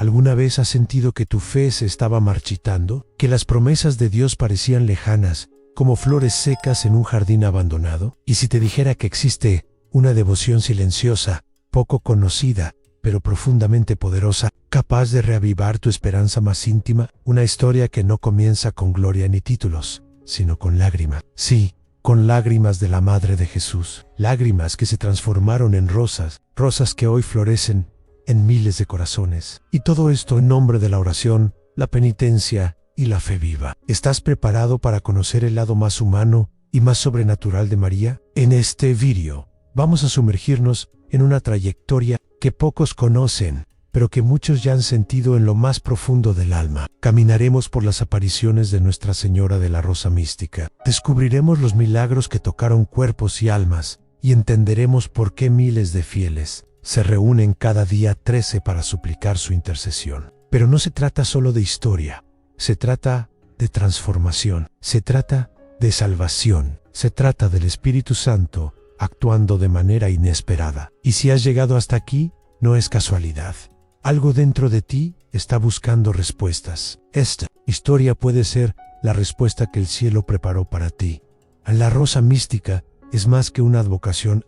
¿Alguna vez has sentido que tu fe se estaba marchitando? ¿Que las promesas de Dios parecían lejanas, como flores secas en un jardín abandonado? ¿Y si te dijera que existe una devoción silenciosa, poco conocida, pero profundamente poderosa, capaz de reavivar tu esperanza más íntima? Una historia que no comienza con gloria ni títulos, sino con lágrimas. Sí, con lágrimas de la Madre de Jesús. Lágrimas que se transformaron en rosas, rosas que hoy florecen en miles de corazones. Y todo esto en nombre de la oración, la penitencia y la fe viva. ¿Estás preparado para conocer el lado más humano y más sobrenatural de María? En este vídeo vamos a sumergirnos en una trayectoria que pocos conocen, pero que muchos ya han sentido en lo más profundo del alma. Caminaremos por las apariciones de Nuestra Señora de la Rosa Mística. Descubriremos los milagros que tocaron cuerpos y almas, y entenderemos por qué miles de fieles se reúnen cada día 13 para suplicar su intercesión. Pero no se trata solo de historia, se trata de transformación, se trata de salvación, se trata del Espíritu Santo actuando de manera inesperada. Y si has llegado hasta aquí, no es casualidad. Algo dentro de ti está buscando respuestas. Esta historia puede ser la respuesta que el cielo preparó para ti. La Rosa Mística es más que una advocación,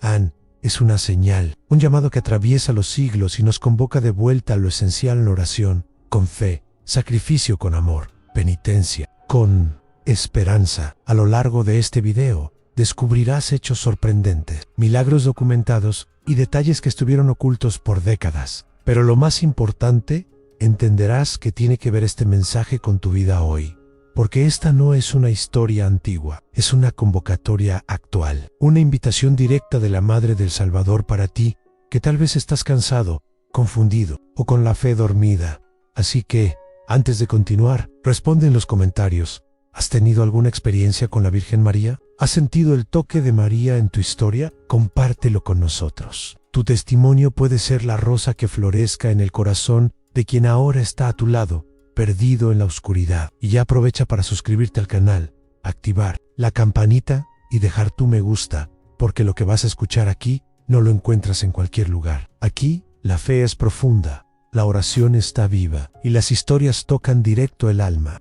es una señal, un llamado que atraviesa los siglos y nos convoca de vuelta a lo esencial en oración, con fe, sacrificio con amor, penitencia, con esperanza. A lo largo de este video, descubrirás hechos sorprendentes, milagros documentados y detalles que estuvieron ocultos por décadas. Pero lo más importante, entenderás que tiene que ver este mensaje con tu vida hoy. Porque esta no es una historia antigua, es una convocatoria actual, una invitación directa de la Madre del Salvador para ti, que tal vez estás cansado, confundido o con la fe dormida. Así que, antes de continuar, responde en los comentarios. ¿Has tenido alguna experiencia con la Virgen María? ¿Has sentido el toque de María en tu historia? Compártelo con nosotros. Tu testimonio puede ser la rosa que florezca en el corazón de quien ahora está a tu lado, perdido en la oscuridad. Y ya aprovecha para suscribirte al canal, activar la campanita y dejar tu me gusta, porque lo que vas a escuchar aquí no lo encuentras en cualquier lugar. Aquí, la fe es profunda, la oración está viva y las historias tocan directo el alma.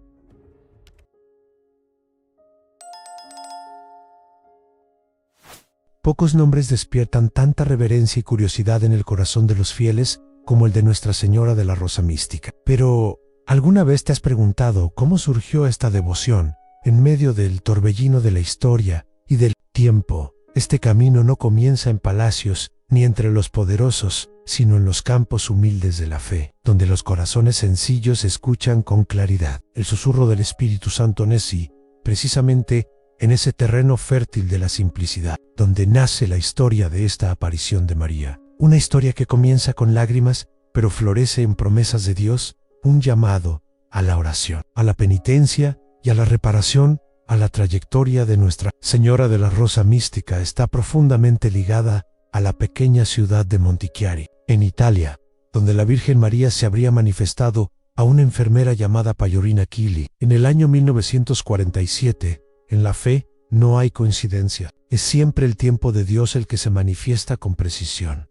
Pocos nombres despiertan tanta reverencia y curiosidad en el corazón de los fieles como el de Nuestra Señora de la Rosa Mística. Pero, ¿alguna vez te has preguntado cómo surgió esta devoción en medio del torbellino de la historia y del tiempo? Este camino no comienza en palacios ni entre los poderosos, sino en los campos humildes de la fe, donde los corazones sencillos escuchan con claridad el susurro del Espíritu Santo Nesí, precisamente en ese terreno fértil de la simplicidad, donde nace la historia de esta aparición de María. Una historia que comienza con lágrimas, pero florece en promesas de Dios, un llamado a la oración, a la penitencia y a la reparación. A la trayectoria de Nuestra Señora de la Rosa Mística está profundamente ligada a la pequeña ciudad de Montichiari, en Italia, donde la Virgen María se habría manifestado a una enfermera llamada Paiorina Chili. En el año 1947, en la fe no hay coincidencia, es siempre el tiempo de Dios el que se manifiesta con precisión.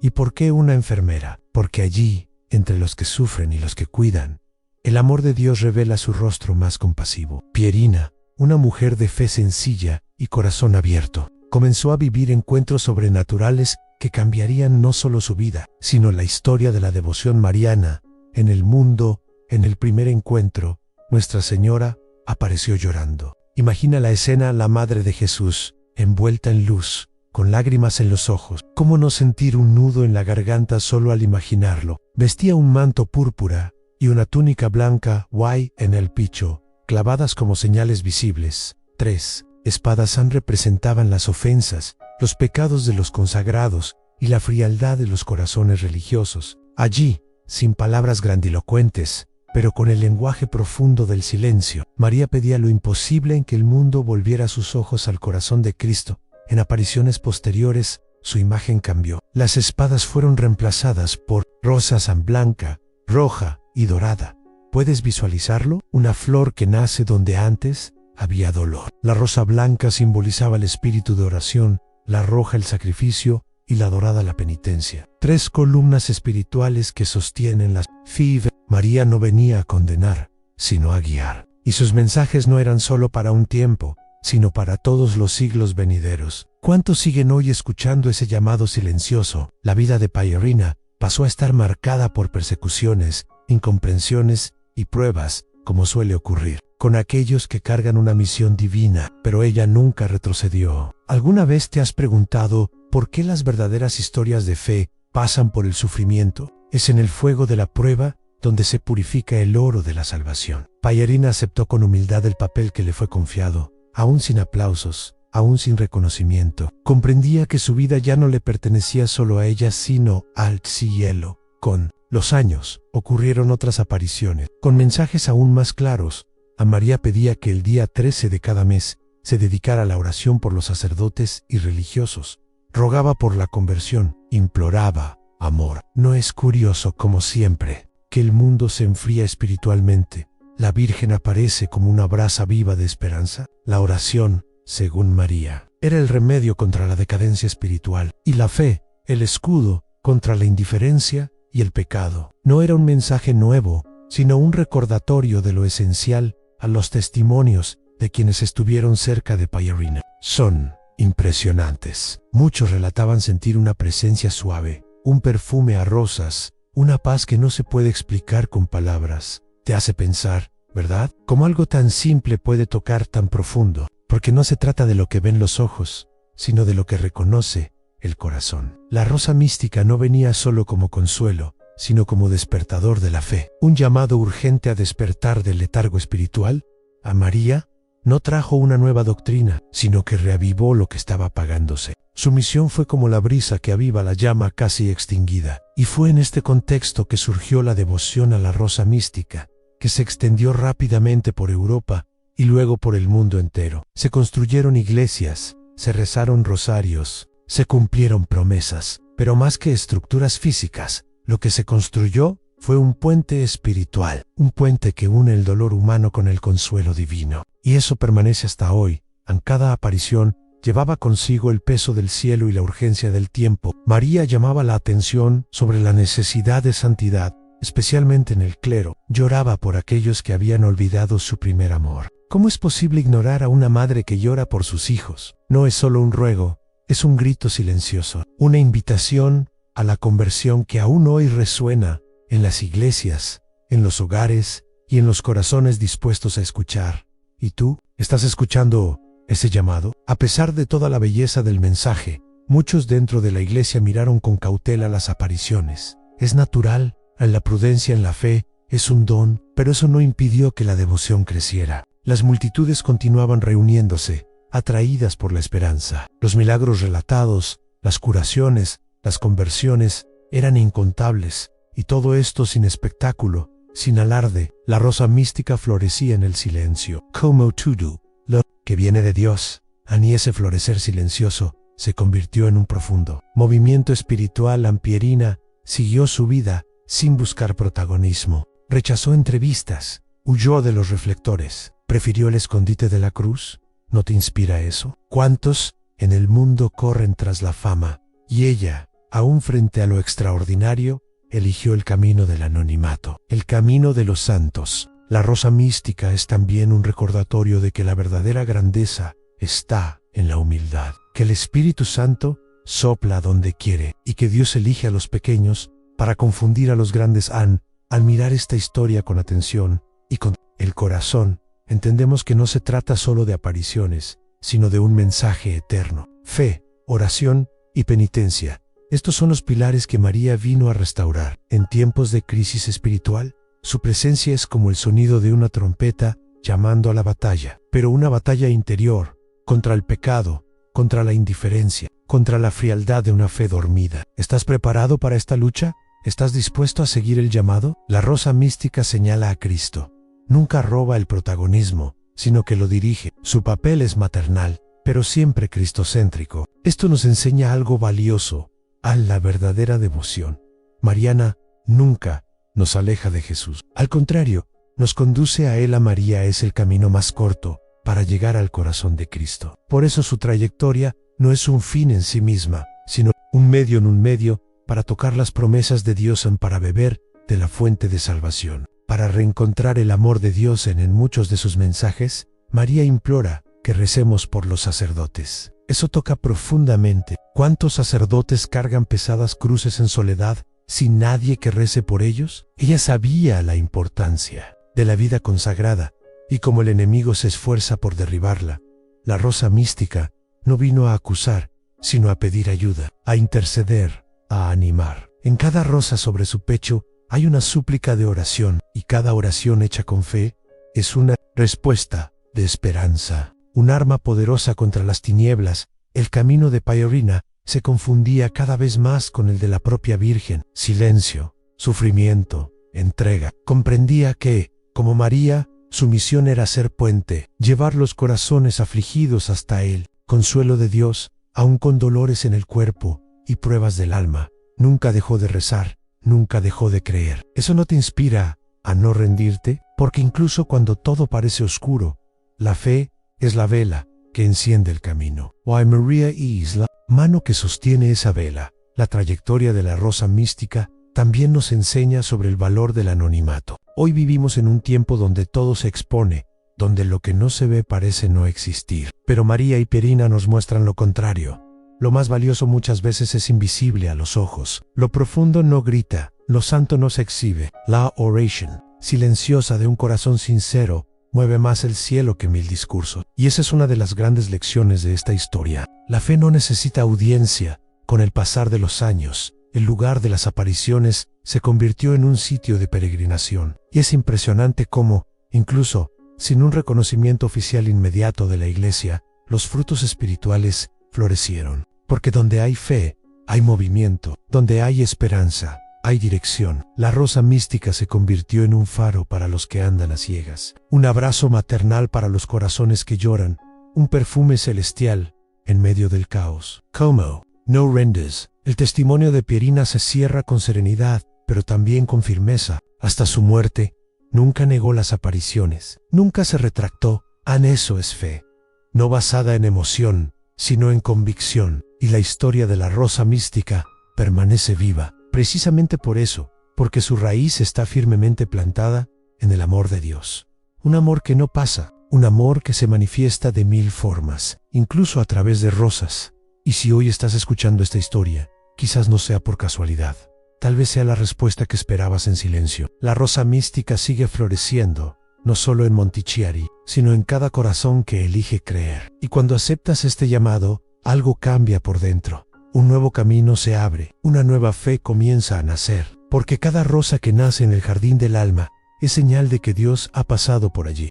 ¿Y por qué una enfermera? Porque allí, entre los que sufren y los que cuidan, el amor de Dios revela su rostro más compasivo. Pierina, una mujer de fe sencilla y corazón abierto, comenzó a vivir encuentros sobrenaturales que cambiarían no solo su vida, sino la historia de la devoción mariana en el mundo. En el primer encuentro, Nuestra Señora apareció llorando. Imagina la escena: la Madre de Jesús, envuelta en luz, con lágrimas en los ojos. ¿Cómo no sentir un nudo en la garganta solo al imaginarlo? Vestía un manto púrpura y una túnica blanca, guay, en el pecho, clavadas como señales visibles. 3 espadas representaban las ofensas, los pecados de los consagrados y la frialdad de los corazones religiosos. Allí, sin palabras grandilocuentes, pero con el lenguaje profundo del silencio, María pedía lo imposible en que el mundo volviera sus ojos al corazón de Cristo. En apariciones posteriores, su imagen cambió. Las espadas fueron reemplazadas por rosas blanca, roja y dorada. ¿Puedes visualizarlo? Una flor que nace donde antes había dolor. La rosa blanca simbolizaba el espíritu de oración, la roja el sacrificio y la dorada la penitencia. 3 columnas espirituales que sostienen las five. María no venía a condenar, sino a guiar. Y sus mensajes no eran solo para un tiempo, sino para todos los siglos venideros. ¿Cuántos siguen hoy escuchando ese llamado silencioso? La vida de Payerina pasó a estar marcada por persecuciones, incomprensiones y pruebas, como suele ocurrir con aquellos que cargan una misión divina, pero ella nunca retrocedió. ¿Alguna vez te has preguntado por qué las verdaderas historias de fe pasan por el sufrimiento? Es en el fuego de la prueba donde se purifica el oro de la salvación. Payerina aceptó con humildad el papel que le fue confiado, aún sin aplausos, aún sin reconocimiento. Comprendía que su vida ya no le pertenecía solo a ella, sino al cielo. Con los años, ocurrieron otras apariciones, con mensajes aún más claros. A María pedía que el día 13 de cada mes se dedicara a la oración por los sacerdotes y religiosos. Rogaba por la conversión, imploraba amor. ¿No es curioso, como siempre, que el mundo se enfría espiritualmente? La Virgen aparece como una brasa viva de esperanza. La oración, según María, era el remedio contra la decadencia espiritual, y la fe, el escudo contra la indiferencia y el pecado. No era un mensaje nuevo, sino un recordatorio de lo esencial a los testimonios de quienes estuvieron cerca de Payerina. Son impresionantes. Muchos relataban sentir una presencia suave, un perfume a rosas, una paz que no se puede explicar con palabras. Te hace pensar, ¿verdad? Cómo algo tan simple puede tocar tan profundo, porque no se trata de lo que ven los ojos, sino de lo que reconoce el corazón. La rosa mística no venía solo como consuelo, sino como despertador de la fe. Un llamado urgente a despertar del letargo espiritual. A María no trajo una nueva doctrina, sino que reavivó lo que estaba apagándose. Su misión fue como la brisa que aviva la llama casi extinguida, y fue en este contexto que surgió la devoción a la rosa mística, que se extendió rápidamente por Europa y luego por el mundo entero. Se construyeron iglesias, se rezaron rosarios, se cumplieron promesas, pero más que estructuras físicas, lo que se construyó fue un puente espiritual, un puente que une el dolor humano con el consuelo divino. Y eso permanece hasta hoy. En cada aparición llevaba consigo el peso del cielo y la urgencia del tiempo. María llamaba la atención sobre la necesidad de santidad, especialmente en el clero. Lloraba por aquellos que habían olvidado su primer amor. ¿Cómo es posible ignorar a una madre que llora por sus hijos? No es solo un ruego, es un grito silencioso, una invitación a la conversión que aún hoy resuena en las iglesias, en los hogares y en los corazones dispuestos a escuchar. ¿Y tú? ¿Estás escuchando ese llamado? A pesar de toda la belleza del mensaje, muchos dentro de la iglesia miraron con cautela las apariciones. Es natural, la prudencia en la fe es un don, pero eso no impidió que la devoción creciera. Las multitudes continuaban reuniéndose, atraídas por la esperanza. Los milagros relatados, las curaciones, las conversiones eran incontables, y todo esto sin espectáculo, sin alarde. La rosa mística florecía en el silencio. Como todo lo que viene de Dios, y ese florecer silencioso se convirtió en un profundo movimiento espiritual. Payerina siguió su vida sin buscar protagonismo. Rechazó entrevistas, huyó de los reflectores, prefirió el escondite de la cruz. ¿No te inspira eso? ¿Cuántos en el mundo corren tras la fama? Y ella, aún frente a lo extraordinario, eligió el camino del anonimato, el camino de los santos. La rosa mística es también un recordatorio de que la verdadera grandeza está en la humildad, que el Espíritu Santo sopla donde quiere y que Dios elige a los pequeños para confundir a los grandes. Al mirar esta historia con atención y con el corazón, entendemos que no se trata solo de apariciones, sino de un mensaje eterno. Fe, oración y penitencia. Estos son los pilares que María vino a restaurar. En tiempos de crisis espiritual, su presencia es como el sonido de una trompeta llamando a la batalla, pero una batalla interior, contra el pecado, contra la indiferencia, contra la frialdad de una fe dormida. ¿Estás preparado para esta lucha? ¿Estás dispuesto a seguir el llamado? La rosa mística señala a Cristo. Nunca roba el protagonismo, sino que lo dirige. Su papel es maternal, pero siempre cristocéntrico. Esto nos enseña algo valioso, a la verdadera devoción mariana nunca nos aleja de Jesús. Al contrario, nos conduce a Él. A María es el camino más corto para llegar al corazón de Cristo. Por eso su trayectoria no es un fin en sí misma, sino un medio en un medio para tocar las promesas de Dios, para beber de la fuente de salvación. Para reencontrar el amor de Dios en muchos de sus mensajes, María implora que recemos por los sacerdotes. Eso toca profundamente. ¿Cuántos sacerdotes cargan pesadas cruces en soledad sin nadie que rece por ellos? Ella sabía la importancia de la vida consagrada, y como el enemigo se esfuerza por derribarla, la rosa mística no vino a acusar, sino a pedir ayuda, a interceder, a animar. En cada rosa sobre su pecho hay una súplica de oración, y cada oración hecha con fe es una respuesta de esperanza. Un arma poderosa contra las tinieblas. El camino de Pierina se confundía cada vez más con el de la propia Virgen. Silencio, sufrimiento, entrega. Comprendía que, como María, su misión era ser puente, llevar los corazones afligidos hasta Él, consuelo de Dios, aun con dolores en el cuerpo y pruebas del alma. Nunca dejó de rezar, nunca dejó de creer. ¿Eso no te inspira a no rendirte? Porque incluso cuando todo parece oscuro, la fe es la vela que enciende el camino. Why Maria is la mano que sostiene esa vela. La trayectoria de la rosa mística también nos enseña sobre el valor del anonimato. Hoy vivimos en un tiempo donde todo se expone, donde lo que no se ve parece no existir. Pero María y Pierina nos muestran lo contrario. Lo más valioso muchas veces es invisible a los ojos. Lo profundo no grita, lo santo no se exhibe. La oración silenciosa de un corazón sincero mueve más el cielo que 1000 discursos. Y esa es una de las grandes lecciones de esta historia. La fe no necesita audiencia. Con el pasar de los años, el lugar de las apariciones se convirtió en un sitio de peregrinación. Y es impresionante cómo, incluso sin un reconocimiento oficial inmediato de la Iglesia, los frutos espirituales florecieron. Porque donde hay fe, hay movimiento. Donde hay esperanza, hay dirección. La rosa mística se convirtió en un faro para los que andan a ciegas, un abrazo maternal para los corazones que lloran, un perfume celestial en medio del caos. Como no rendes, el testimonio de Pierina se cierra con serenidad, pero también con firmeza. Hasta su muerte, nunca negó las apariciones, nunca se retractó. Eso es fe, no basada en emoción, sino en convicción. Y la historia de la rosa mística permanece viva. Precisamente por eso, porque su raíz está firmemente plantada en el amor de Dios. Un amor que no pasa, un amor que se manifiesta de 1000 formas, incluso a través de rosas. Y si hoy estás escuchando esta historia, quizás no sea por casualidad. Tal vez sea la respuesta que esperabas en silencio. La rosa mística sigue floreciendo, no solo en Montichiari, sino en cada corazón que elige creer. Y cuando aceptas este llamado, algo cambia por dentro. Un nuevo camino se abre, una nueva fe comienza a nacer, porque cada rosa que nace en el jardín del alma es señal de que Dios ha pasado por allí.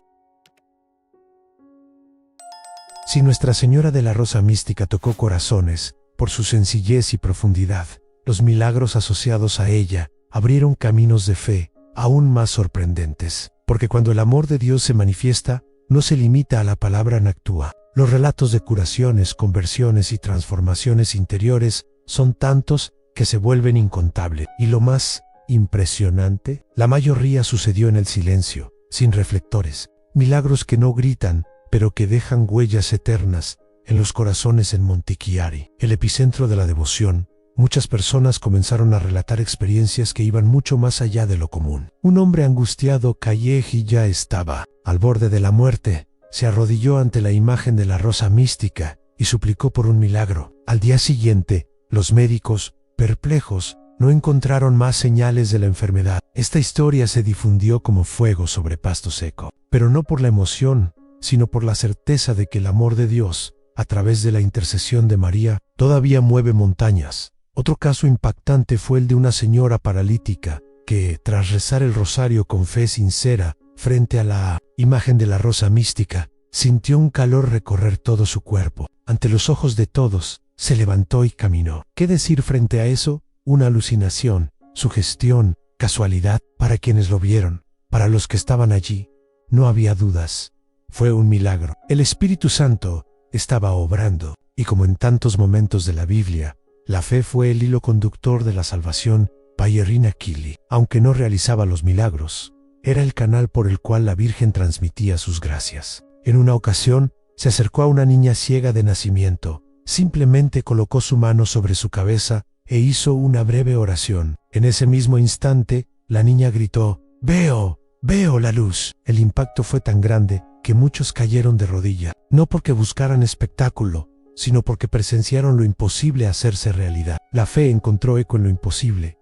Si Nuestra Señora de la Rosa Mística tocó corazones, por su sencillez y profundidad, los milagros asociados a ella abrieron caminos de fe aún más sorprendentes, porque cuando el amor de Dios se manifiesta, no se limita a la palabra Nactúa. Los relatos de curaciones, conversiones y transformaciones interiores son tantos que se vuelven incontables. Y lo más impresionante, la mayoría sucedió en el silencio, sin reflectores. Milagros que no gritan, pero que dejan huellas eternas en los corazones en Montichiari, el epicentro de la devoción. Muchas personas comenzaron a relatar experiencias que iban mucho más allá de lo común. Un hombre angustiado, Calleji, ya estaba al borde de la muerte. Se arrodilló ante la imagen de la rosa mística y suplicó por un milagro. Al día siguiente, los médicos, perplejos, no encontraron más señales de la enfermedad. Esta historia se difundió como fuego sobre pasto seco, pero no por la emoción, sino por la certeza de que el amor de Dios, a través de la intercesión de María, todavía mueve montañas. Otro caso impactante fue el de una señora paralítica que, tras rezar el rosario con fe sincera, frente a la imagen de la rosa mística, sintió un calor recorrer todo su cuerpo. Ante los ojos de todos, se levantó y caminó. ¿Qué decir frente a eso? Una alucinación, sugestión, casualidad. Para quienes lo vieron, para los que estaban allí, no había dudas. Fue un milagro. El Espíritu Santo estaba obrando, y como en tantos momentos de la Biblia, la fe fue el hilo conductor de la salvación. Pierina Kili, aunque no realizaba los milagros, era el canal por el cual la Virgen transmitía sus gracias. En una ocasión, se acercó a una niña ciega de nacimiento, simplemente colocó su mano sobre su cabeza e hizo una breve oración. En ese mismo instante, la niña gritó: «Veo, veo la luz». El impacto fue tan grande que muchos cayeron de rodilla, no porque buscaran espectáculo, sino porque presenciaron lo imposible hacerse realidad. La fe encontró eco en lo imposible.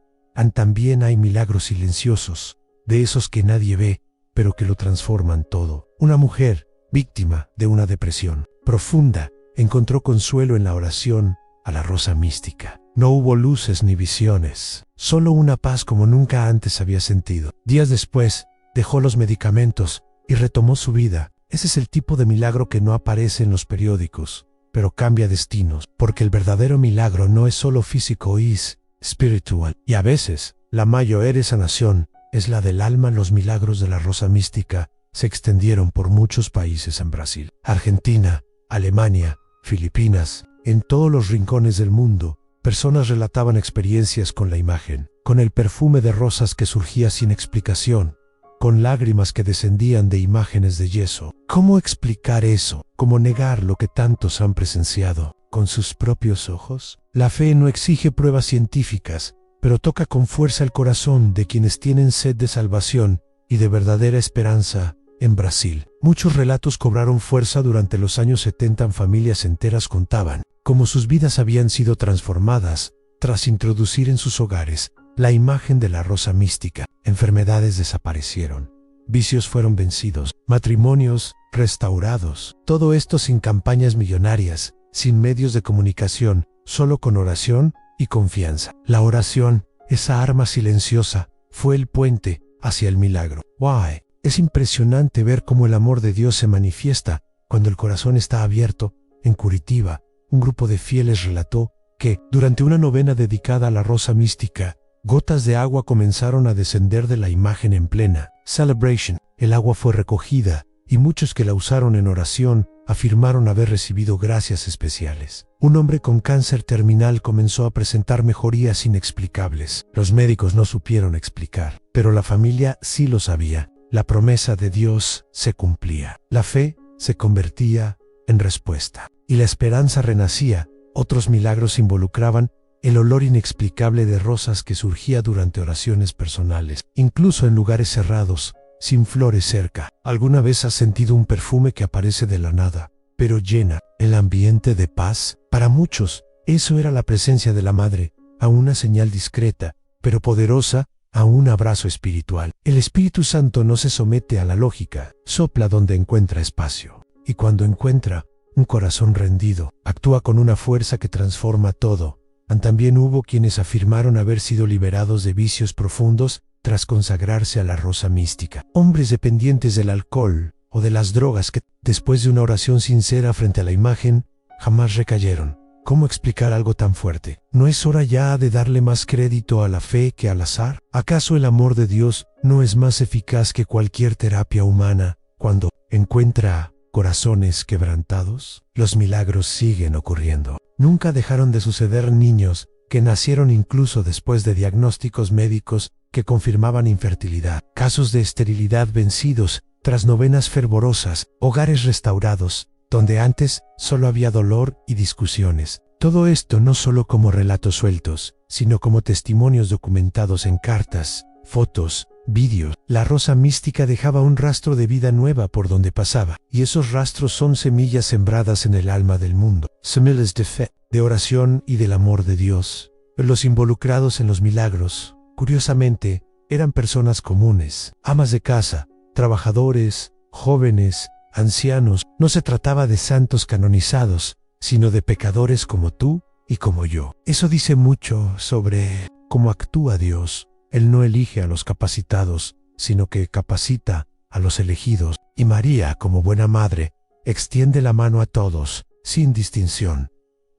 También hay milagros silenciosos, de esos que nadie ve, pero que lo transforman todo. Una mujer, víctima de una depresión profunda, encontró consuelo en la oración a la rosa mística. No hubo luces ni visiones, solo una paz como nunca antes había sentido. Días después, dejó los medicamentos y retomó su vida. Ese es el tipo de milagro que no aparece en los periódicos, pero cambia destinos, porque el verdadero milagro no es solo físico, es espiritual. Y a veces, la mayor sanación es la del alma. Los milagros de la rosa mística se extendieron por muchos países en Brasil, Argentina, Alemania, Filipinas. En todos los rincones del mundo, personas relataban experiencias con la imagen, con el perfume de rosas que surgía sin explicación, con lágrimas que descendían de imágenes de yeso. ¿Cómo explicar eso? ¿Cómo negar lo que tantos han presenciado con sus propios ojos? La fe no exige pruebas científicas, pero toca con fuerza el corazón de quienes tienen sed de salvación y de verdadera esperanza. En Brasil, muchos relatos cobraron fuerza durante los años 70. Familias enteras contaban cómo sus vidas habían sido transformadas tras introducir en sus hogares la imagen de la rosa mística. Enfermedades desaparecieron, vicios fueron vencidos, matrimonios restaurados. Todo esto sin campañas millonarias, sin medios de comunicación, solo con oración y confianza. La oración, esa arma silenciosa, fue el puente hacia el milagro. Why? Es impresionante ver cómo el amor de Dios se manifiesta cuando el corazón está abierto. En Curitiba, un grupo de fieles relató que, durante una novena dedicada a la rosa mística, gotas de agua comenzaron a descender de la imagen en plena celebration. El agua fue recogida y muchos que la usaron en oración afirmaron haber recibido gracias especiales. Un hombre con cáncer terminal comenzó a presentar mejorías inexplicables. Los médicos no supieron explicar, pero la familia sí lo sabía. La promesa de Dios se cumplía. La fe se convertía en respuesta y la esperanza renacía. Otros milagros involucraban el olor inexplicable de rosas que surgía durante oraciones personales, incluso en lugares cerrados, sin flores cerca. ¿Alguna vez has sentido un perfume que aparece de la nada, pero llena el ambiente de paz? Para muchos, eso era la presencia de la Madre, a una señal discreta, pero poderosa, a un abrazo espiritual. El Espíritu Santo no se somete a la lógica, sopla donde encuentra espacio. Y cuando encuentra un corazón rendido, actúa con una fuerza que transforma todo. También hubo quienes afirmaron haber sido liberados de vicios profundos tras consagrarse a la rosa mística. Hombres dependientes del alcohol o de las drogas que, después de una oración sincera frente a la imagen, jamás recayeron. ¿Cómo explicar algo tan fuerte? ¿No es hora ya de darle más crédito a la fe que al azar? ¿Acaso el amor de Dios no es más eficaz que cualquier terapia humana cuando encuentra corazones quebrantados? Los milagros siguen ocurriendo. Nunca dejaron de suceder. Niños que nacieron incluso después de diagnósticos médicos que confirmaban infertilidad, casos de esterilidad vencidos tras novenas fervorosas, hogares restaurados, donde antes solo había dolor y discusiones. Todo esto no solo como relatos sueltos, sino como testimonios documentados en cartas, fotos, vídeos. La rosa mística dejaba un rastro de vida nueva por donde pasaba, y esos rastros son semillas sembradas en el alma del mundo. Semillas de fe, de oración y del amor de Dios. Los involucrados en los milagros, curiosamente, eran personas comunes, amas de casa, trabajadores, jóvenes, ancianos. No se trataba de santos canonizados, sino de pecadores como tú y como yo. Eso dice mucho sobre cómo actúa Dios. Él no elige a los capacitados, sino que capacita a los elegidos. Y María, como buena madre, extiende la mano a todos, sin distinción.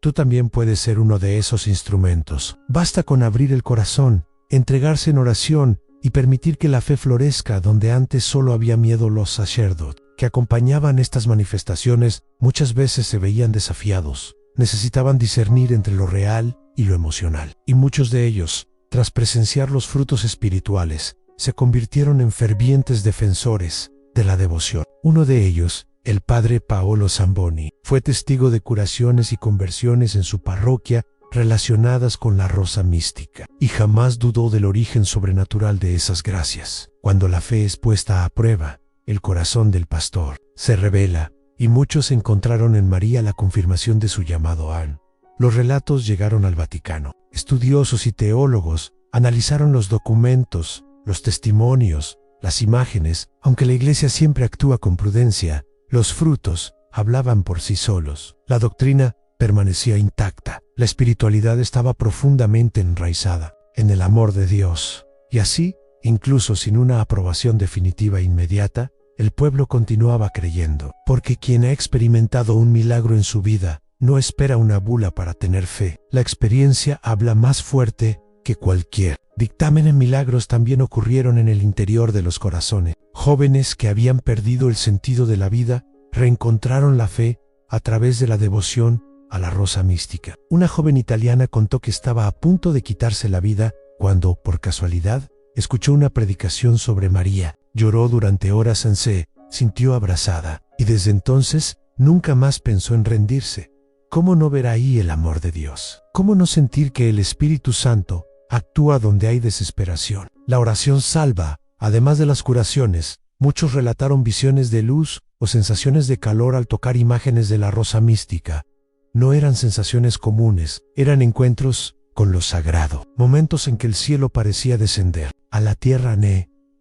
Tú también puedes ser uno de esos instrumentos. Basta con abrir el corazón, entregarse en oración y permitir que la fe florezca donde antes solo había miedo. Los sacerdotes que acompañaban estas manifestaciones muchas veces se veían desafiados. Necesitaban discernir entre lo real y lo emocional. Y muchos de ellos, tras presenciar los frutos espirituales, se convirtieron en fervientes defensores de la devoción. Uno de ellos El padre Paolo Zamboni fue testigo de curaciones y conversiones en su parroquia relacionadas con la rosa mística, y jamás dudó del origen sobrenatural de esas gracias. Cuando la fe es puesta a prueba, el corazón del pastor se revela, y muchos encontraron en María la confirmación de su llamado a. Los relatos llegaron al Vaticano. Estudiosos y teólogos analizaron los documentos, los testimonios, las imágenes. Aunque la Iglesia siempre actúa con prudencia, los frutos hablaban por sí solos. La doctrina permanecía intacta. La espiritualidad estaba profundamente enraizada en el amor de Dios. Y así, incluso sin una aprobación definitiva e inmediata, el pueblo continuaba creyendo. Porque quien ha experimentado un milagro en su vida no espera una bula para tener fe. La experiencia habla más fuerte que cualquier dictamen. En milagros también ocurrieron en el interior de los corazones. Jóvenes que habían perdido el sentido de la vida reencontraron la fe a través de la devoción a la rosa mística. Una joven italiana contó que estaba a punto de quitarse la vida cuando, por casualidad, escuchó una predicación sobre María. Lloró durante horas, se sintió abrazada, y desde entonces nunca más pensó en rendirse. ¿Cómo no ver ahí el amor de Dios? ¿Cómo no sentir que el Espíritu Santo actúa donde hay desesperación? La oración salva. Además de las curaciones, muchos relataron visiones de luz o sensaciones de calor al tocar imágenes de la rosa mística. No eran sensaciones comunes, eran encuentros con lo sagrado, momentos en que el cielo parecía descender a la tierra,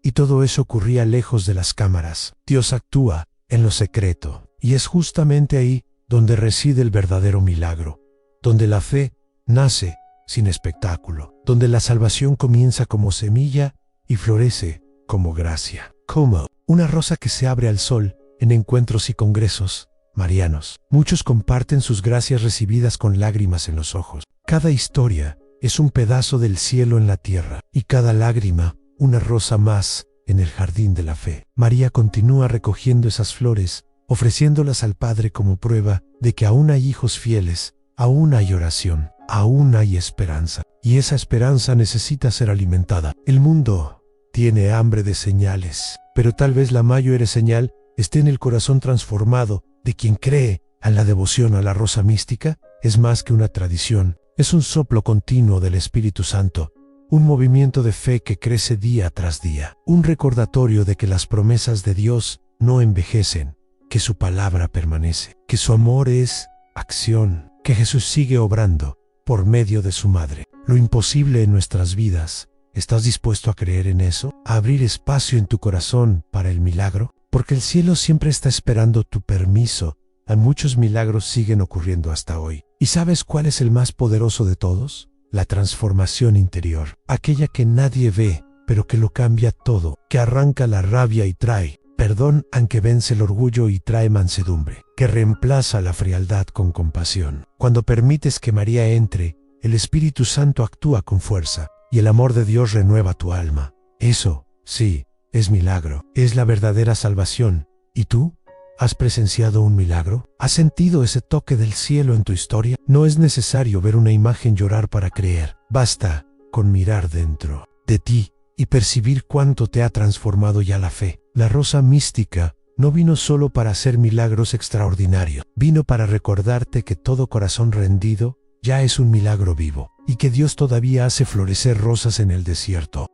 y todo eso ocurría lejos de las cámaras. Dios actúa en lo secreto, y es justamente ahí donde reside el verdadero milagro, donde la fe nace sin espectáculo, donde la salvación comienza como semilla y florece como gracia. Como una rosa que se abre al sol en encuentros y congresos marianos. Muchos comparten sus gracias recibidas con lágrimas en los ojos. Cada historia es un pedazo del cielo en la tierra, y cada lágrima una rosa más en el jardín de la fe. María continúa recogiendo esas flores, ofreciéndolas al Padre como prueba de que aún hay hijos fieles, aún hay oración, aún hay esperanza. Y esa esperanza necesita ser alimentada. El mundo tiene hambre de señales, pero tal vez la mayor señal esté en el corazón transformado de quien cree. A la devoción a la rosa mística es más que una tradición, es un soplo continuo del Espíritu Santo, un movimiento de fe que crece día tras día, un recordatorio de que las promesas de Dios no envejecen, que su palabra permanece, que su amor es acción, que Jesús sigue obrando por medio de su madre. Lo imposible en nuestras vidas, ¿estás dispuesto a creer en eso? ¿A abrir espacio en tu corazón para el milagro? Porque el cielo siempre está esperando tu permiso. A muchos milagros siguen ocurriendo hasta hoy. ¿Y sabes cuál es el más poderoso de todos? La transformación interior, aquella que nadie ve, pero que lo cambia todo, que arranca la rabia y trae perdón, aunque vence el orgullo y trae mansedumbre, que reemplaza la frialdad con compasión. Cuando permites que María entre, el Espíritu Santo actúa con fuerza, y el amor de Dios renueva tu alma. Eso, sí, es milagro, es la verdadera salvación. ¿Y tú? ¿Has presenciado un milagro? ¿Has sentido ese toque del cielo en tu historia? No es necesario ver una imagen llorar para creer. Basta con mirar dentro de ti y percibir cuánto te ha transformado ya la fe. La rosa mística no vino solo para hacer milagros extraordinarios. Vino para recordarte que todo corazón rendido ya es un milagro vivo y que Dios todavía hace florecer rosas en el desierto.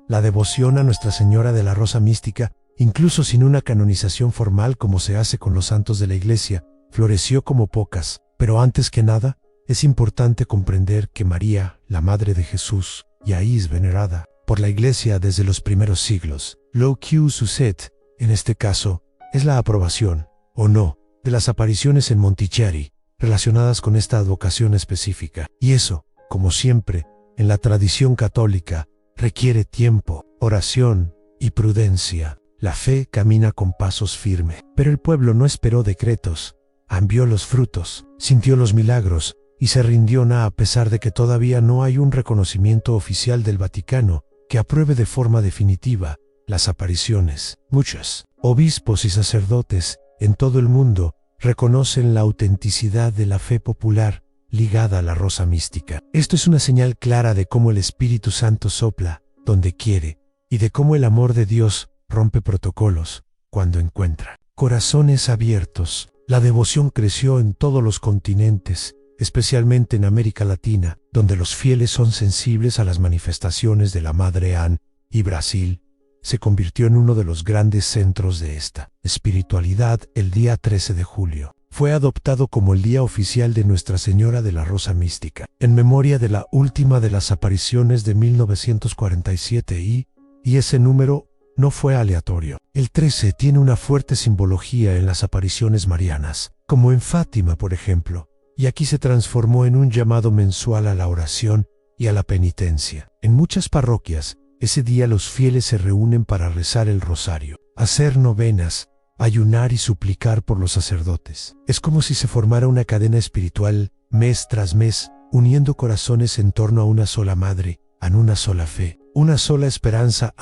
La devoción a Nuestra Señora de la Rosa Mística, incluso sin una canonización formal como se hace con los santos de la Iglesia, floreció como pocas. Pero antes que nada, es importante comprender que María, la Madre de Jesús, ya es venerada por la Iglesia desde los primeros siglos. Lo que sucede, en este caso, es la aprobación, o no, de las apariciones en Montichiari, relacionadas con esta advocación específica. Y eso, como siempre, en la tradición católica, requiere tiempo, oración y prudencia. La fe camina con pasos firmes. Pero el pueblo no esperó decretos, vio los frutos, sintió los milagros y se rindió a pesar de que todavía no hay un reconocimiento oficial del Vaticano que apruebe de forma definitiva las apariciones. Muchos obispos y sacerdotes en todo el mundo reconocen la autenticidad de la fe popular ligada a la rosa mística. Esto es una señal clara de cómo el Espíritu Santo sopla donde quiere y de cómo el amor de Dios rompe protocolos cuando encuentra corazones abiertos. La devoción creció en todos los continentes, especialmente en América Latina, donde los fieles son sensibles a las manifestaciones de la Madre Anne, y Brasil se convirtió en uno de los grandes centros de esta espiritualidad. El día 13 de julio fue adoptado como el día oficial de Nuestra Señora de la Rosa Mística, en memoria de la última de las apariciones de 1947 y ese número no fue aleatorio. El 13 tiene una fuerte simbología en las apariciones marianas, como en Fátima, por ejemplo, y aquí se transformó en un llamado mensual a la oración y a la penitencia. En muchas parroquias, ese día los fieles se reúnen para rezar el rosario, hacer novenas, ayunar y suplicar por los sacerdotes. Es como si se formara una cadena espiritual, mes tras mes, uniendo corazones en torno a una sola madre, a una sola fe, una sola esperanza.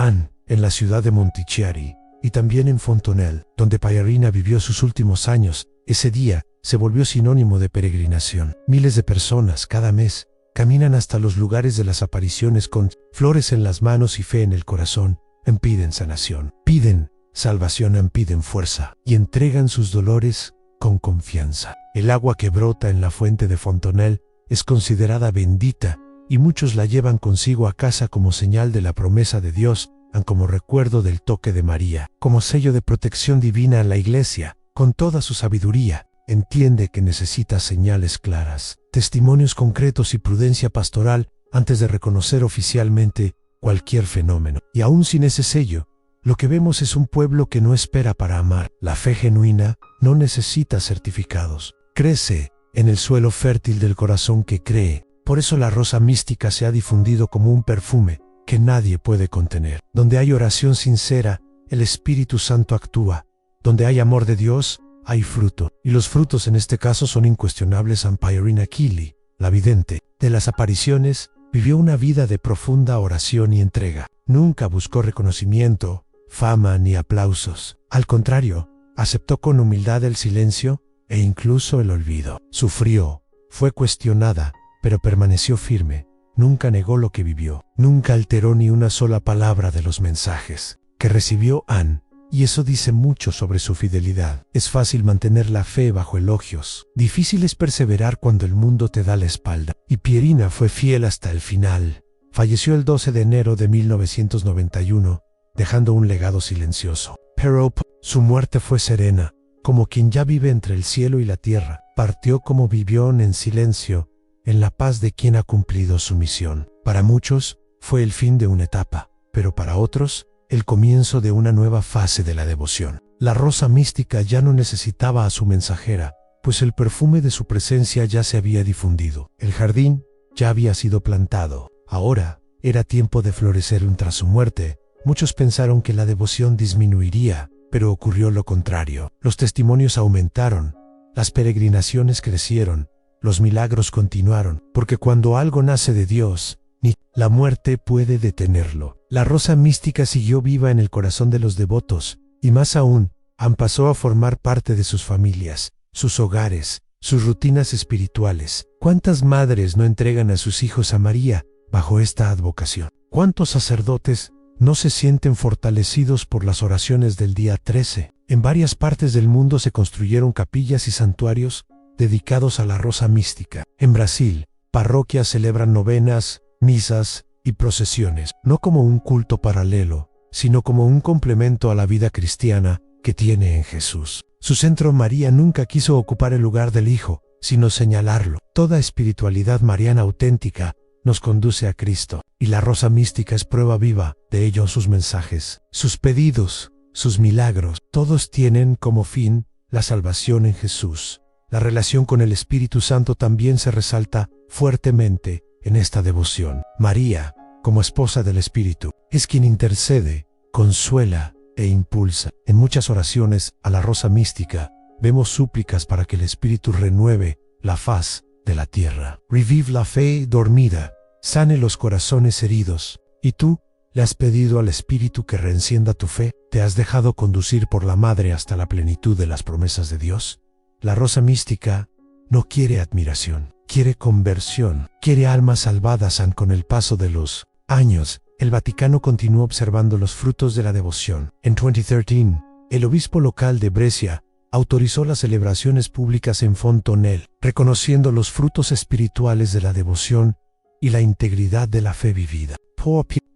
En la ciudad de Montichiari y también en Fontenelle, donde Pierina vivió sus últimos años, ese día se volvió sinónimo de peregrinación. Miles de personas cada mes caminan hasta los lugares de las apariciones con flores en las manos y fe en el corazón. Piden sanación, piden salvación, piden fuerza y entregan sus dolores con confianza. El agua que brota en la fuente de Fontenelle es considerada bendita y muchos la llevan consigo a casa como señal de la promesa de Dios, como recuerdo del toque de María, como sello de protección divina. En la Iglesia, con toda su sabiduría, entiende que necesita señales claras, testimonios concretos y prudencia pastoral antes de reconocer oficialmente cualquier fenómeno. Y aún sin ese sello, lo que vemos es un pueblo que no espera para amar. La fe genuina no necesita certificados. Crece en el suelo fértil del corazón que cree. Por eso la rosa mística se ha difundido como un perfume que nadie puede contener. Donde hay oración sincera, el Espíritu Santo actúa. Donde hay amor de Dios, hay fruto. Y los frutos en este caso son incuestionables. Pierina Kili, la vidente de las apariciones, vivió una vida de profunda oración y entrega. Nunca buscó reconocimiento, fama ni aplausos. Al contrario, aceptó con humildad el silencio e incluso el olvido. Sufrió, fue cuestionada, pero permaneció firme. Nunca negó lo que vivió, nunca alteró ni una sola palabra de los mensajes que recibió Anne, y eso dice mucho sobre su fidelidad. Es fácil mantener la fe bajo elogios, difícil es perseverar cuando el mundo te da la espalda. Y Pierina fue fiel hasta el final. Falleció el 12 de enero de 1991, dejando un legado silencioso. Pero su muerte fue serena, como quien ya vive entre el cielo y la tierra. Partió como vivió, en silencio, en la paz de quien ha cumplido su misión. Para muchos, fue el fin de una etapa, pero para otros, el comienzo de una nueva fase de la devoción. La rosa mística ya no necesitaba a su mensajera, pues el perfume de su presencia ya se había difundido. El jardín ya había sido plantado. Ahora, era tiempo de florecer. Tras su muerte, muchos pensaron que la devoción disminuiría, pero ocurrió lo contrario. Los testimonios aumentaron, las peregrinaciones crecieron, los milagros continuaron, porque cuando algo nace de Dios, ni la muerte puede detenerlo. La rosa mística siguió viva en el corazón de los devotos, y más aún, pasó a formar parte de sus familias, sus hogares, sus rutinas espirituales. ¿Cuántas madres no entregan a sus hijos a María bajo esta advocación? ¿Cuántos sacerdotes no se sienten fortalecidos por las oraciones del día 13? En varias partes del mundo se construyeron capillas y santuarios dedicados a la rosa mística. En Brasil, parroquias celebran novenas, misas y procesiones, no como un culto paralelo, sino como un complemento a la vida cristiana que tiene en Jesús. Su centro, María nunca quiso ocupar el lugar del Hijo, sino señalarlo. Toda espiritualidad mariana auténtica nos conduce a Cristo, y la rosa mística es prueba viva de ello. Sus mensajes, sus pedidos, sus milagros, todos tienen como fin la salvación en Jesús. La relación con el Espíritu Santo también se resalta fuertemente en esta devoción. María, como esposa del Espíritu, es quien intercede, consuela e impulsa. En muchas oraciones a la rosa mística vemos súplicas para que el Espíritu renueve la faz de la tierra. Revive la fe dormida, sane los corazones heridos. ¿Y tú le has pedido al Espíritu que reencienda tu fe? ¿Te has dejado conducir por la Madre hasta la plenitud de las promesas de Dios? La rosa mística no quiere admiración, quiere conversión, quiere almas salvadas. Con el paso de los años, el Vaticano continuó observando los frutos de la devoción. En 2013, el obispo local de Brescia autorizó las celebraciones públicas en Fontenelle, reconociendo los frutos espirituales de la devoción y la integridad de la fe vivida.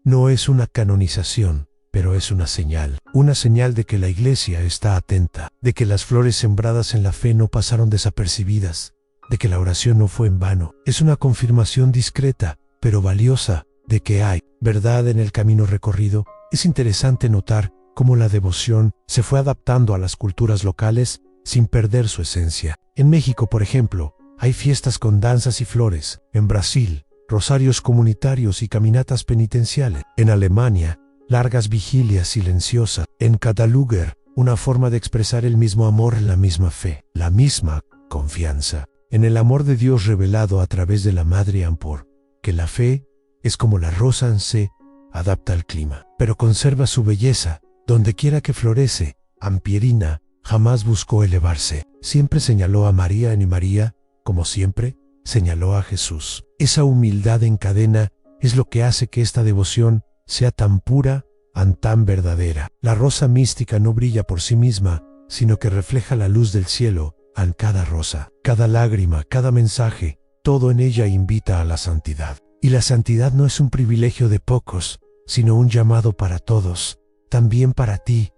No es una canonización, pero es una señal de que la Iglesia está atenta, de que las flores sembradas en la fe no pasaron desapercibidas, de que la oración no fue en vano. Es una confirmación discreta, pero valiosa, de que hay verdad en el camino recorrido. Es interesante notar cómo la devoción se fue adaptando a las culturas locales sin perder su esencia. En México, por ejemplo, hay fiestas con danzas y flores. En Brasil, rosarios comunitarios y caminatas penitenciales. En Alemania, largas vigilias silenciosas. En cada lugar, una forma de expresar el mismo amor, la misma fe, la misma confianza en el amor de Dios revelado a través de la Madre Ampor, que la fe es como la rosa, se adapta al clima, pero conserva su belleza donde quiera que florece. Ampierina jamás buscó elevarse, siempre señaló a María y María, como siempre, señaló a Jesús. Esa humildad en cadena es lo que hace que esta devoción sea tan pura, tan verdadera. La rosa mística no brilla por sí misma, sino que refleja la luz del cielo en cada rosa, cada lágrima, cada mensaje. Todo en ella invita a la santidad. Y la santidad no es un privilegio de pocos, sino un llamado para todos, también para ti,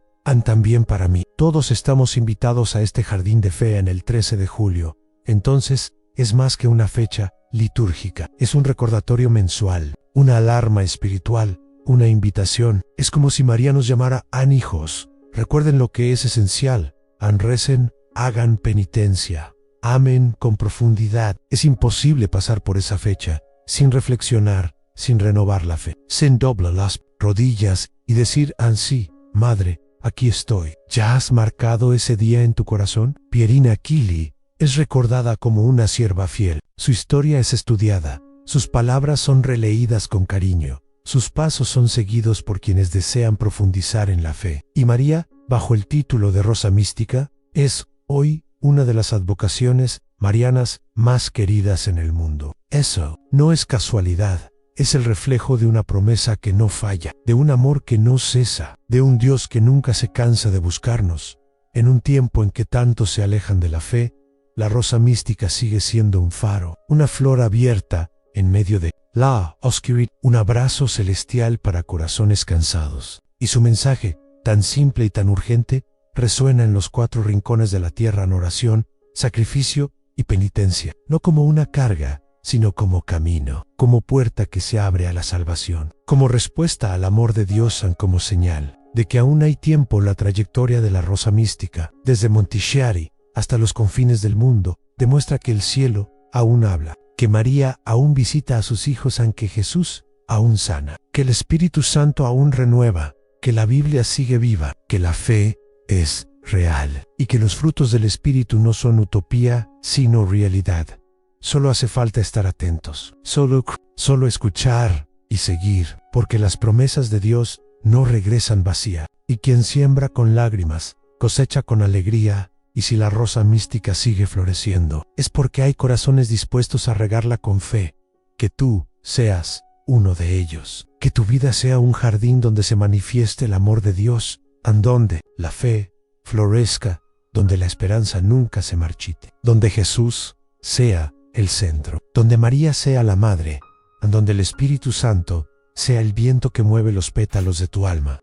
también para mí. Todos estamos invitados a este jardín de fe en el 13 de julio. Entonces, es más que una fecha litúrgica, es un recordatorio mensual, una alarma espiritual, una invitación. Es como si María nos llamara: hijos, recuerden lo que es esencial, recen, hagan penitencia, amen con profundidad. Es imposible pasar por esa fecha sin reflexionar, sin renovar la fe, sin doblar las rodillas y decir: sí, Madre, aquí estoy. ¿Ya has marcado ese día en tu corazón? Pierina Kili es recordada como una sierva fiel. Su historia es estudiada, sus palabras son releídas con cariño, sus pasos son seguidos por quienes desean profundizar en la fe. Y María, bajo el título de Rosa Mística, es hoy una de las advocaciones marianas más queridas en el mundo. Eso no es casualidad, es el reflejo de una promesa que no falla, de un amor que no cesa, de un Dios que nunca se cansa de buscarnos. En un tiempo en que tantos se alejan de la fe, la rosa mística sigue siendo un faro, una flor abierta en medio de la oscuridad, un abrazo celestial para corazones cansados. Y su mensaje, tan simple y tan urgente, resuena en los 4 rincones de la tierra en oración, sacrificio y penitencia, no como una carga, sino como camino, como puerta que se abre a la salvación, como respuesta al amor de Dios, como señal de que aún hay tiempo. La trayectoria de la rosa mística, desde Montichiari hasta los confines del mundo, demuestra que el cielo aún habla, que María aún visita a sus hijos, que Jesús aún sana, que el Espíritu Santo aún renueva, que la Biblia sigue viva, que la fe es real y que los frutos del Espíritu no son utopía, sino realidad. Solo hace falta estar atentos, solo escuchar y seguir, porque las promesas de Dios no regresan vacías, y quien siembra con lágrimas, cosecha con alegría. Y si la rosa mística sigue floreciendo, es porque hay corazones dispuestos a regarla con fe. Que tú seas uno de ellos, que tu vida sea un jardín donde se manifieste el amor de Dios, donde la fe florezca, donde la esperanza nunca se marchite, donde Jesús sea el centro, donde María sea la madre, donde el Espíritu Santo sea el viento que mueve los pétalos de tu alma.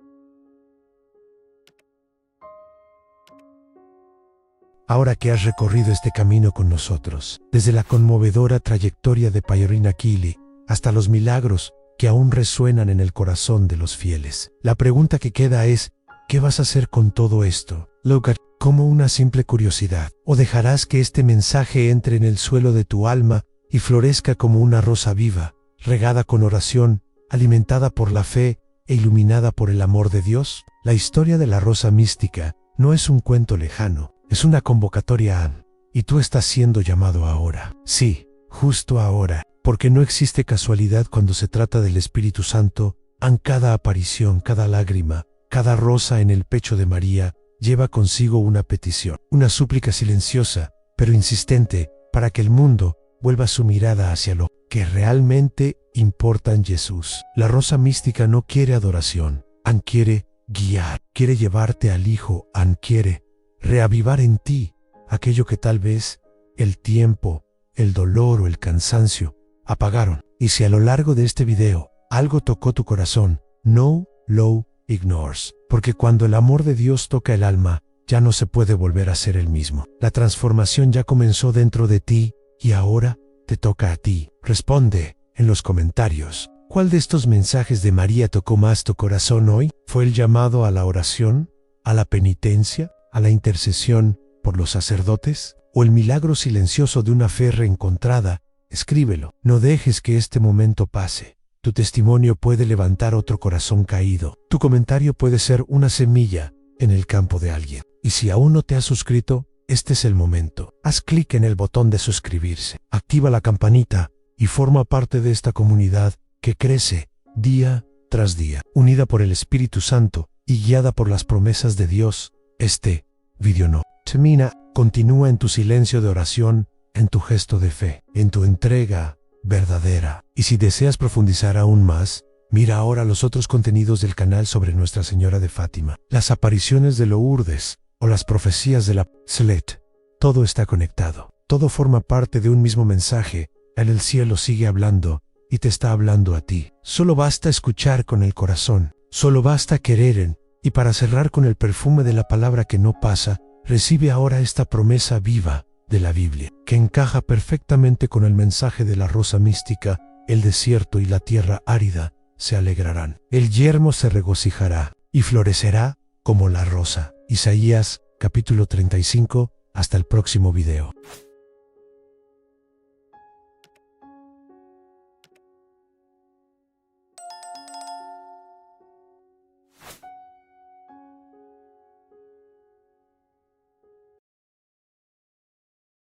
Ahora que has recorrido este camino con nosotros, desde la conmovedora trayectoria de Pierina Kili hasta los milagros que aún resuenan en el corazón de los fieles, la pregunta que queda es: ¿qué vas a hacer con todo esto? Loca, como una simple curiosidad, ¿o dejarás que este mensaje entre en el suelo de tu alma y florezca como una rosa viva, regada con oración, alimentada por la fe e iluminada por el amor de Dios? La historia de la rosa mística no es un cuento lejano, es una convocatoria y tú estás siendo llamado ahora. Sí, justo ahora, porque no existe casualidad cuando se trata del Espíritu Santo. Cada aparición, cada lágrima, cada rosa en el pecho de María lleva consigo una petición, una súplica silenciosa, pero insistente, para que el mundo vuelva su mirada hacia lo que realmente importa en Jesús. La rosa mística no quiere adoración, quiere guiar, quiere llevarte al Hijo, quiere reavivar en ti aquello que tal vez el tiempo, el dolor o el cansancio apagaron. Y si a lo largo de este video algo tocó tu corazón, no lo ignores, porque cuando el amor de Dios toca el alma, ya no se puede volver a ser el mismo. La transformación ya comenzó dentro de ti y ahora te toca a ti. Responde en los comentarios. ¿Cuál de estos mensajes de María tocó más tu corazón hoy? ¿Fue el llamado a la oración, a la penitencia, a la intercesión por los sacerdotes? ¿O el milagro silencioso de una fe reencontrada? Escríbelo. No dejes que este momento pase. Tu testimonio puede levantar otro corazón caído. Tu comentario puede ser una semilla en el campo de alguien. Y si aún no te has suscrito, este es el momento. Haz clic en el botón de suscribirse. Activa la campanita y forma parte de esta comunidad que crece día tras día, unida por el Espíritu Santo y guiada por las promesas de Dios. Este video no termina. Continúa en tu silencio de oración, en tu gesto de fe, en tu entrega verdadera. Y si deseas profundizar aún más, mira ahora los otros contenidos del canal sobre Nuestra Señora de Fátima, las apariciones de Lourdes o las profecías de la Slet. Todo está conectado. Todo forma parte de un mismo mensaje. El cielo sigue hablando y te está hablando a ti. Solo basta escuchar con el corazón. Solo basta querer. Y para cerrar con el perfume de la palabra que no pasa, recibe ahora esta promesa viva de la Biblia, que encaja perfectamente con el mensaje de la rosa mística. El desierto y la tierra árida se alegrarán. El yermo se regocijará y florecerá como la rosa. Isaías, capítulo 35. Hasta el próximo video.